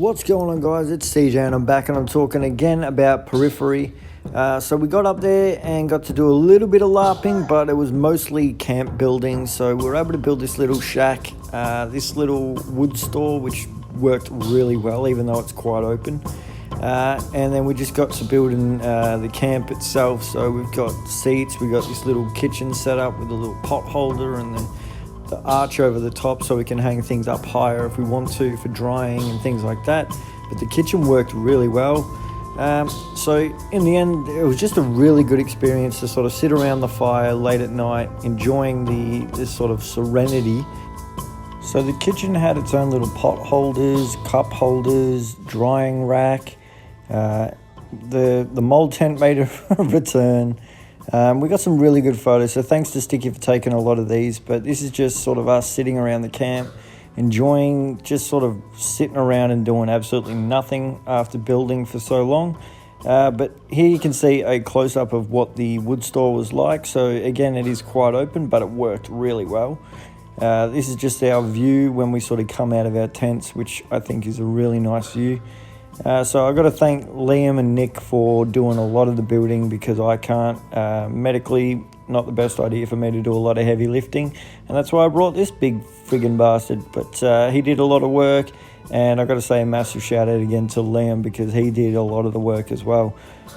What's going on, guys? It's CJ and I'm back and I'm talking again about periphery. So we got up there and got to do a little bit of LARPing, but it was mostly camp building. So we were able to build this little shack, this little wood store, which worked really well, even though it's quite open. And then we just got to building the camp itself. So we've got seats, we got this little kitchen set up with a little pot holder and then the arch over the top so we can hang things up higher if we want to for drying and things like that. But the kitchen worked really well. So in the end, it was just a really good experience to sort of sit around the fire late at night, enjoying this sort of serenity. So the kitchen had its own little pot holders, cup holders, drying rack. The mold tent made a return. We got some really good photos, so thanks to Sticky for taking a lot of these. But this is just sort of us sitting around the camp, enjoying just sort of sitting around and doing absolutely nothing after building for so long. But here you can see a close-up of what the wood store was like. So again, it is quite open, but it worked really well. This is just our view when we sort of come out of our tents, which I think is a really nice view. So I've got to thank Liam and Nick for doing a lot of the building because I can't. Medically, not the best idea for me to do a lot of heavy lifting. And that's why I brought this big friggin' bastard. But he did a lot of work. And I've got to say a massive shout out again to Liam because he did a lot of the work as well.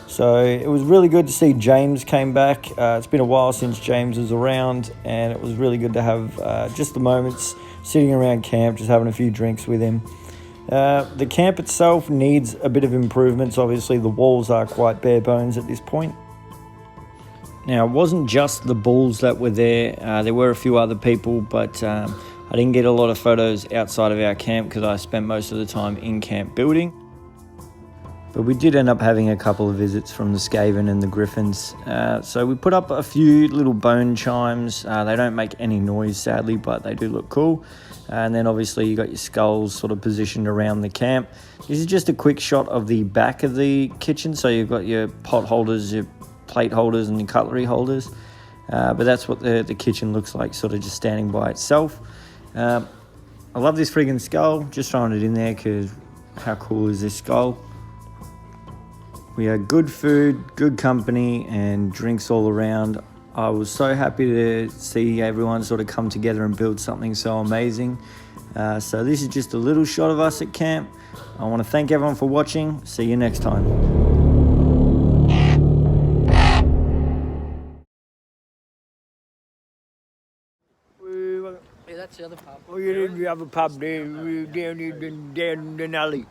So it was really good to see James came back. It's been a while since James was around. And it was really good to have just the moments sitting around camp, just having a few drinks with him. The camp itself needs a bit of improvements. Obviously, the walls are quite bare bones at this point. Now, it wasn't just the bulls that were there. There were a few other people, but I didn't get a lot of photos outside of our camp because I spent most of the time in camp building. But we did end up having a couple of visits from the Skaven and the Griffins. So we put up a few little bone chimes. They don't make any noise, sadly, but they do look cool. And then obviously you got your skulls sort of positioned around the camp. This is just a quick shot of the back of the kitchen. So you've got your pot holders, your plate holders and your cutlery holders. But that's what the kitchen looks like, sort of just standing by itself. I love this friggin' skull. Just throwing it in there because how cool is this skull? We had good food, good company and drinks all around. I was so happy to see everyone sort of come together and build something so amazing. So this is just a little shot of us at camp. I want to thank everyone for watching. See you next time. Yeah, that's the other pub. Oh, you didn't have a pub there, down in the alley.